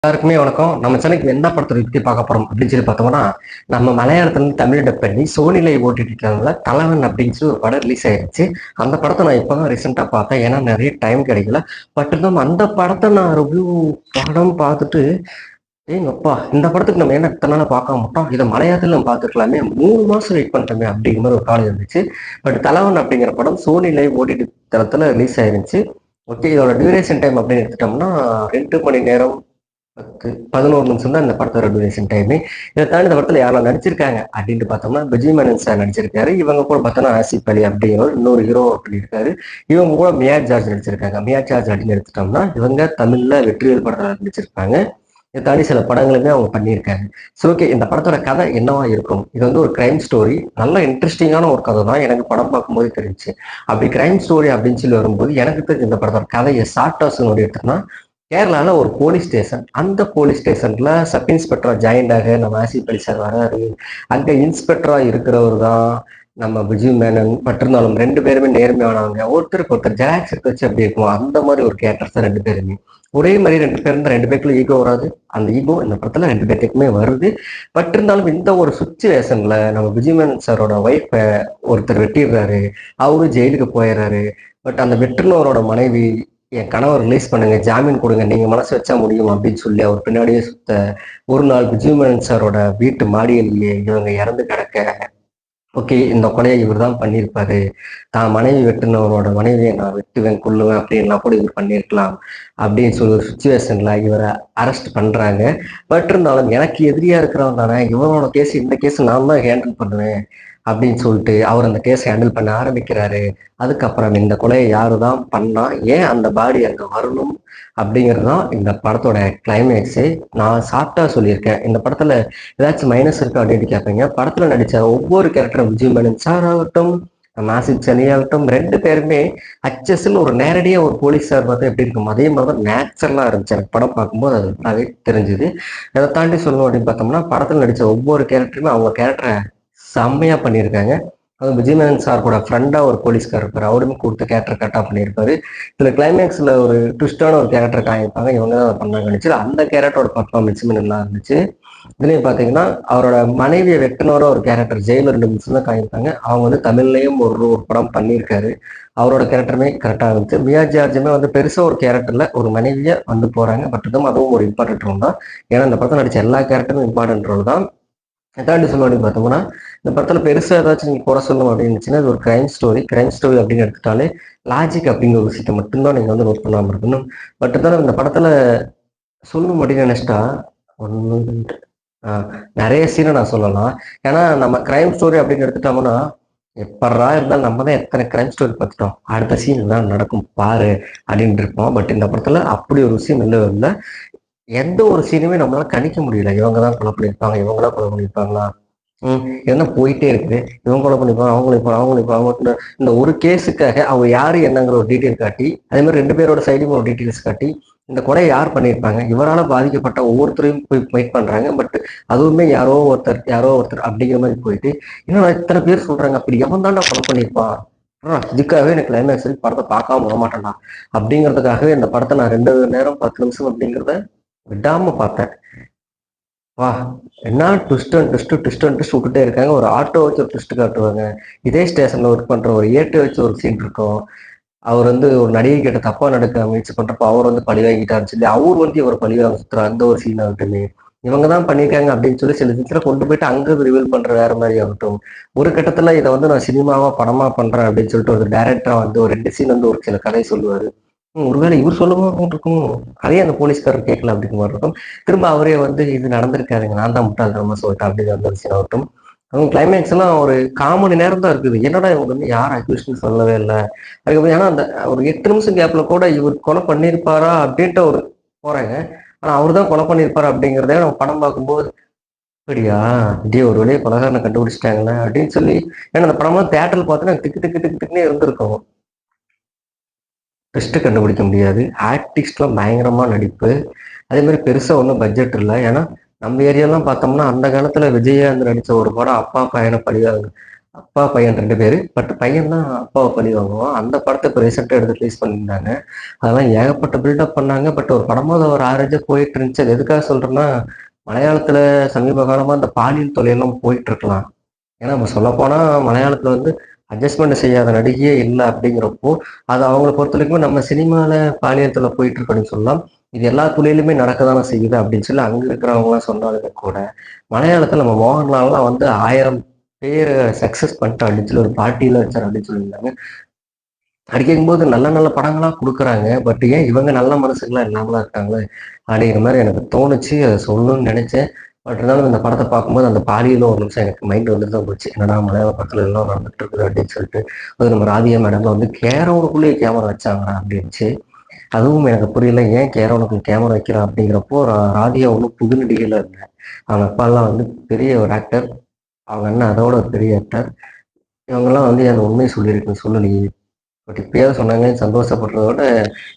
எல்லாருக்குமே வணக்கம். நம்ம சேனலுக்கு என்ன படத்தை பத்தி பார்க்க போறோம் அப்படின்னு சொல்லி பார்த்தோம்னா, நம்ம மலையாளத்துல இருந்து தமிழ் டப் பண்ணி சோனில ஓடிடி சேனல்ல தலைவன் அப்படின்னு சொல்லி ஒரு படம் ரிலீஸ் ஆயிருச்சு. அந்த படத்தை நான் இப்பதான் ரீசெண்டா பார்த்தேன். ஏன்னா நிறைய டைம் கிடைக்கல. பட் இருந்தாலும் அந்த படத்தை நான் ரிவ்யூ படம் பார்த்துட்டு, ஏங்கப்பா இந்த படத்துக்கு நம்ம என்ன இத்தனை நாளா பார்க்க மாட்டோம். இதை மலையாளத்துல நம்ம பார்த்துருக்கலாமே, 3 மாசம் வெயிட் பண்ணிட்டோமே அப்படிங்கிற மாதிரி ஒரு காலம் இருந்துச்சு. பட் தலைவன் அப்படிங்கிற படம் சோனி லைவ் ஓடிடி தளத்துல ரிலீஸ் ஆயிருந்துச்சு. ஓகே, இதோட டியூரேஷன் டைம் அப்படின்னு எடுத்துட்டோம்னா 2 மணி நேரம் 11 நிமிஷம் தான் இந்த படத்தோட டியூரேஷன் டைம். இதை தாண்டி இந்த படத்துல யாரெல்லாம் நடிச்சிருக்காங்க அப்படின்ட்டு பார்த்தோம்னா, விஜய் மேனன் சார் நடிச்சிருக்காரு. இவங்க கூட பார்த்தோம்னா ஆசிப் அலி அப்படிங்கிற இன்னொரு ஹீரோ பண்ணியிருக்காரு. இவங்க கூட மியா ஜார்ஜ் நடிச்சிருக்காங்க. மியா ஜார்ஜ் அப்படின்னு எடுத்துட்டோம்னா இவங்க தமிழ்ல வெற்றிவேல் படத்துல நடிச்சிருப்பாங்க. இதை தாண்டி சில படங்களுமே அவங்க பண்ணியிருக்காங்க. சரி, ஓகே, இந்த படத்தோட கதை என்னவா இருக்கும்? இது வந்து ஒரு கிரைம் ஸ்டோரி. நல்ல இன்ட்ரெஸ்டிங்கான ஒரு கதை தான், எனக்கு படம் பார்க்கும்போது தெரிஞ்சு. அப்படி கிரைம் ஸ்டோரி அப்படின்னு சொல்லி வரும்போது எனக்கு தெரிஞ்ச இந்த படத்தோட கதையை ஷார்ட்டா சொல்லி எடுத்தோம்னா, கேரளால ஒரு போலீஸ் ஸ்டேஷன். அந்த போலீஸ் ஸ்டேஷன்ல சப் இன்ஸ்பெக்டரா ஜாயின்ட் ஆக நம்ம ஆசிப் அலி சார் வராரு. அங்க இன்ஸ்பெக்டரா இருக்கிறவர் தான் நம்ம விஜய் மேனன். பட் இருந்தாலும் 2 பேருமே நேர்மையானவங்க. ஒருத்தருக்கு ஒருத்தர் ஜெராக்ஸ் எடுத்து வச்சு அப்படி இருக்கும். அந்த மாதிரி ஒரு கேரக்டர்ஸ் தான் 2 பேருமே. ஒரே மாதிரி 2 பேர் இருந்தா 2 பேருக்குள்ள ஈகோ வராது. அந்த ஈகோ இந்த படத்துல 2 பேர்த்துக்குமே வருது. பட் இருந்தாலும் இந்த ஒரு சுச்சுவேஷன்ல நம்ம விஜய் மேனன் சாரோட ஒய்ஃபை ஒருத்தர் வெட்டிடுறாரு. அவரு ஜெயிலுக்கு போயிடுறாரு. பட் அந்த வெட்டுனவரோட மனைவி, என் கணவர் ரிலீஸ் பண்ணுங்க, ஜாமீன் கொடுங்க, நீங்க மனசு வச்சா முடியும் அப்படின்னு சொல்லி அவர் பின்னாடியே சுத்த, ஒரு நாள் விஜயமேனன் சாரோட வீட்டு மாடியிலேயே இவங்க இறந்து கிடக்க, ஓகே இந்த கொலையை இவர் தான் பண்ணியிருப்பாரு, தான் மனைவி வெட்டுனவரோட மனைவியை நான் வெட்டுவேன் கொல்லுவேன் அப்படின்லாம் கூட இவர் பண்ணியிருக்கலாம் அப்படின்னு சொல்லி ஒரு சுச்சுவேஷன்ல இவரை அரெஸ்ட் பண்றாங்க. பட் இருந்தாலும் எனக்கு எதிரியா இருக்கிறவன் தானே, இவனோட கேஸ், இந்த கேஸ் நான் தான் ஹேண்டில் பண்ணுவேன் அப்படின்னு சொல்லிட்டு அவர் அந்த கேஸை ஹேண்டில் பண்ண ஆரம்பிக்கிறாரு. அதுக்கப்புறம் இந்த கொலையை யாரு தான் பண்ணா, ஏன் அந்த பாடி அங்க வரணும் அப்படிங்கிறது தான் இந்த படத்தோட கிளைமேக்ஸே. நான் சாப்பிட்டா சொல்லியிருக்கேன். இந்த படத்துல ஏதாச்சும் மைனஸ் இருக்கு அப்படின்னு கேட்பீங்க. படத்துல நடிச்ச ஒவ்வொரு கேரக்டரும், விஜய் மேனன் சார் ஆகட்டும், மாசிப் சனி ஆகட்டும், 2 பேருமே அச்சஸ்ன்னு ஒரு நேரடியா ஒரு போலீஸ் சார் பார்த்தா எப்படி இருக்கும், அதே மாதிரி தான் நேச்சுரலா இருந்துச்சு. எனக்கு படம் பார்க்கும்போது அது நல்லாவே தெரிஞ்சுது. அதை தாண்டி சொல்லணும் அப்படின்னு பார்த்தோம்னா, படத்துல நடிச்ச ஒவ்வொரு கேரக்டருமே அவங்க கேரக்டரை செம்மையா பண்ணியிருக்காங்க. அது விஜயநகன் சார் கூட ஃப்ரெண்டா ஒரு போலீஸ்கார் இருப்பாரு. அவருமே கொடுத்த கேரக்டர் கரெக்டா பண்ணியிருப்பாரு. இதுல கிளைமேக்ஸ்ல ஒரு ட்விஸ்டான ஒரு கேரக்டர் காமிப்பாங்க. இவங்க தான் பண்ணாங்க நினைச்சு அந்த கேரக்டரோட பர்ஃபார்மன்ஸுமே நல்லா இருந்துச்சு. இதுலயும் பாத்தீங்கன்னா அவரோட மனைவியை வெட்டினவர ஒரு கேரக்டர் ஜெயில 2 நிமிஷம் தான் காமிப்பாங்க. அவங்க வந்து தமிழ்லயும் ஒரு ஒரு படம் பண்ணியிருக்காரு. அவரோட கேரக்டருமே கரெக்டா இருந்துச்சு. மியா ஜார்ஜுமே வந்து பெருசா ஒரு கேரக்டர்ல ஒரு மனைவிய வந்து போறாங்க. பட் அதுவும் ஒரு இம்பார்ட்டன்ட் ரோல் தான். ஏன்னா இந்த படத்தை நடிச்ச எல்லா கேரக்டரும் இம்பார்ட்டன்ட் ரோல் தான். எதாண்டி சொல்லணும் அப்படின்னு பார்த்தோம்னா, இந்த படத்துல பெருசா ஏதாச்சும் நீங்க குறை சொல்லணும் அப்படின்னு இருந்துச்சுன்னா, இது ஒரு கிரைம் ஸ்டோரி. கிரைம் ஸ்டோரி அப்படின்னு எடுத்துட்டாலே லாஜிக் அப்படிங்கிற ஒரு விஷயத்தை மட்டும்தான் நீங்க வந்து நோட் பண்ணாம இருக்கணும். பட் இருந்தாலும் இந்த படத்துல சொல்லணும் அப்படின்னு நினைச்சிட்டா, ஒன்று நிறைய சீனை நான் சொல்லலாம். ஏன்னா நம்ம கிரைம் ஸ்டோரி அப்படின்னு எடுத்துட்டோம்னா, எப்படா இருந்தாலும் நம்ம தான் எத்தனை கிரைம் ஸ்டோரி பார்த்துட்டோம், அடுத்த சீன் தான் நடக்கும் பாரு அப்படின்னு இருப்போம். பட் இந்த படத்துல அப்படி ஒரு விஷயம் இல்லை. எந்த ஒரு சீனுமே நம்மளால கணிக்க முடியல. இவங்க தான் கொலை பண்ணியிருப்பாங்க, இவங்க தான் கொலை பண்ணியிருப்பாங்களா, என்ன போயிட்டே இருக்குது. இவங்க கொலை பண்ணிப்பாங்க, அவங்க இந்த ஒரு கேஸுக்காக அவங்க யாரு என்னங்கிற ஒரு டீட்டெயில் காட்டி, அதே மாதிரி 2 பேரோட சைடும் ஒரு டீட்டெயில்ஸ் காட்டி, இந்த கொலையை யார் பண்ணியிருப்பாங்க, இவரால் பாதிக்கப்பட்ட ஒவ்வொருத்தரையும் போய் வெயிட் பண்றாங்க. பட் அதுவுமே யாரோ ஒருத்தர் அப்படிங்கிற மாதிரி போயிட்டு, இன்னும் இத்தனை பேர் சொல்றாங்க, அப்படி எவன் தாண்டா கொலை பண்ணியிருப்பான், இதுக்காகவே எனக்கு கிளைமேக்ஸ் படத்தை பார்க்காம விட மாட்டேன்டா அப்படிங்கிறதுக்காகவே இந்த படத்தை நான் 2 நேரம் 10 நிமிஷம் அப்படிங்கிறத விடாம பார்த்தேன். வா, என்ன ட்விஸ்ட் விட்டுட்டே இருக்காங்க. ஒரு ஆட்டோ வச்சு ஒரு ட்விஸ்ட் காட்டுவாங்க. இதே ஸ்டேஷன்ல ஒர்க் பண்ற ஒரு ஏட்டு வச்சு ஒரு சீன் இருக்கும். அவர் வந்து ஒரு நடிகை கிட்ட தப்பா நடக்க முயற்சி பண்றப்ப அவர் வந்து பழி வாங்கிட்டாருன்னு சொல்லி அவர் வந்து இவர் பழி வாங்க சுத்துற அந்த ஒரு சீன் ஆகட்டுமே, இவங்க தான் பண்ணியிருக்காங்க அப்படின்னு சொல்லி சில சீன்ஸ்ல கொண்டு போயிட்டு அங்க ரிவீல் பண்ற வேற மாதிரி ஆகட்டும். ஒரு கட்டத்துல இதை வந்து நான் சினிமாவா படமா பண்றேன் அப்படின்னு சொல்லிட்டு ஒரு டைரக்டரா வந்து ஒரு 2 சீன் வந்து ஒரு சில கதை சொல்லுவாரு. ஒருவேளை இவர் சொல்லும்போது இருக்கும், அதே அந்த போலீஸ்காரர் கேட்கல அப்படிங்கிற மாதிரி இருக்கும். திரும்ப அவரே வந்து இது நடந்திருக்காருங்க, நான் தான் முட்டாள்தனமா சொல்லிட்டேன் அப்படின்னு அந்த விஷயம் ஆகட்டும். அவங்க கிளைமேக்ஸ் எல்லாம் ஒரு 1/4 மணி நேரம் தான் இருக்குது. என்னடா இவங்க வந்து யார் அக்யூஸ்ட்னு சொல்லவே இல்லை. அதுக்கப்புறம் ஏன்னா அந்த ஒரு 8 நிமிஷம் கேப்ல கூட இவர் கொலை பண்ணியிருப்பாரா அப்படின்ட்டு ஒரு போறாங்க. ஆனா அவர் தான் கொலை பண்ணியிருப்பாரா அப்படிங்கிறதே நம்ம படம் பார்க்கும்போது, அப்படியா, இதே ஒரு வழியை கொலைகாரனை கண்டுபிடிச்சிட்டாங்களே அப்படின்னு சொல்லி, ஏன்னா அந்த படம்லாம் தேட்டரில் பார்த்தோன்னா திக்கு திக்கு திக்கு திக்குன்னே இருந்திருக்கும். ட்விஸ்ட் கண்டுபிடிக்க முடியாது. ஆர்டிஸ்ட்லாம் பயங்கரமா நடிப்பு. அதே மாதிரி பெருசா ஒன்றும் பட்ஜெட் இல்லை. ஏன்னா நம்ம ஏரியாலாம் பார்த்தோம்னா அந்த காலத்துல விஜயகாந்த் நடிச்ச ஒரு படம் அப்பா பையனை பழிவாங்க, அப்பா பையன் 2 பேரு. பட் பையன் தான் அப்பாவ பழி வாங்குவான். அந்த படத்த இப்ப ரீசென்ட்டா எடுத்து ரிலீஸ் பண்ணியிருந்தாங்க. அதெல்லாம் ஏகப்பட்ட பில்டப் பண்ணாங்க. பட் ஒரு படமா அது ஒரு ஆவரேஜா போயிட்டு இருந்துச்சு. அது எதுக்காக சொல்றேன்னா, மலையாளத்துல சமீப காலமா இந்த பாலியல் தொல்லையெல்லாம் போயிட்டு இருக்கலாம். ஏன்னா நம்ம சொல்லப்போனா மலையாளத்துல வந்து அட்ஜஸ்ட்மெண்ட் செய்யாத நடிகையே இல்ல அப்படிங்கிறப்போ, அது அவங்கள பொறுத்தவரைக்கும் நம்ம சினிமால பாலியல் தொல்லை போயிட்டு இருக்கு அப்படின்னு சொல்லலாம். இது எல்லா துறையிலுமே நடக்க தானே செய்யுது அப்படின்னு சொல்லி அங்க இருக்கிறவங்கலாம் சொன்னாலுமே கூட, மலையாளத்துல நம்ம மோகன்லால்லாம் வந்து 1000 பேர சக்சஸ் பண்ணிட்டான் அப்படின்னு சொல்லி ஒரு பார்ட்டியில வச்சாரு அப்படின்னு சொல்லியிருந்தாங்க. அப்படி கேட்கும்போது நல்ல நல்ல படங்களா குடுக்குறாங்க. பட் ஏன் இவங்க நல்ல மனசுங்களா இல்லாமலா இருக்காங்களே! அப்படிங்கிற மாரி எனக்கு தோணுச்சு. அத சொல்லணும்னு நெனச்சேன். பட் இருந்தாலும் இந்த படத்த பார்க்கும்போது அந்த பாலியலும் ஒரு நிமிஷம் எனக்கு மைண்ட் வந்துட்டு தான் போச்சு. என்னடா மலையாள படத்துல இதெல்லாம் நடந்துட்டு இருக்குது அப்படின்னு சொல்லிட்டு. அதுவும் நம்ம ராதிகா மேடம்லாம் வந்து கேரவனுக்குள்ளேயே கேமரா வச்சாங்கடா அப்படின்னுச்சு. அதுவும் எனக்கு புரியல. ஏன் கேரவனுக்குள்ள கேமரா வைக்கிறான் அப்படிங்கிறப்போ, ராதிகா ஒண்ணும் புது நடிகைலாம் இல்ல. அவங்க அப்பாலாம் வந்து பெரிய ஒரு ஆக்டர். அவங்க அண்ணன் அதோட ஒரு பெரிய ஆக்டர். இவங்கலாம் வந்து அந்த உண்மைய சொல்லலையே! பட் இப்பயாவது சொன்னாங்கன்னு சந்தோஷப்படுறத விட,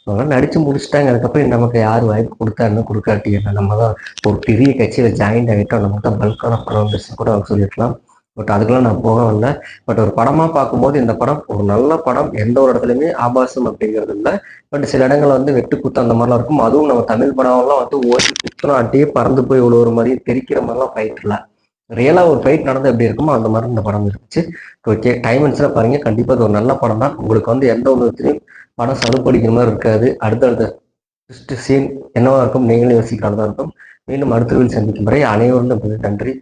இவங்கலாம் நடிச்சு முடிச்சுட்டாங்க. அதுக்கப்புறம் நமக்கு யார் வாய்ப்பு குடுத்தா என்ன, குடுக்காட்டி என்ன? நம்ம தான் ஒரு பெரிய கட்சியில ஜாயிண்ட் ஆகிட்டோம். நமக்கு தான் பல்கான பணம் வந்துருச்சுன்னு கூட அவங்க சொல்லியிருக்கலாம். பட் அதுக்கெல்லாம் நான் போக வரல. பட் ஒரு படமா பார்க்கும்போது இந்த படம் ஒரு நல்ல படம். எந்த ஒரு இடத்துலயுமே ஆபாசம் அப்படிங்கிறது இல்ல. பட் சில இடங்கள்ல வந்து வெட்டு குத்து அந்த மாதிரிலாம் இருக்கும். அதுவும் நம்ம தமிழ் படம்லாம் வந்து ஓட்டி குத்துனா அப்படியே பறந்து போய் விழுவுற மாரி தெரிக்கிற மாதிரிலாம் ஃபைட் இல்ல. ரியலா ஒரு ஃபைட் நடந்தா எப்படி இருக்குமோ அந்த மாதிரி இந்த படம் இருந்துச்சு. ஓகே, டைம் இருந்துச்சுன்னா பாருங்க. கண்டிப்பா அது ஒரு நல்ல படம் தான். உங்களுக்கு வந்து எந்த ஒரு விதத்திலையும் படம் சலுப்படிக்கிற மாதிரி இருக்காது. அடுத்தடுத்த ட்விஸ்ட் சீன் என்னவா இருக்கும் நீங்களே யோசிக்கிற தான் இருக்கும். மீண்டும் அடுத்த வீடியோவில் சந்திக்கும் வரை அனைவரும் நன்றி.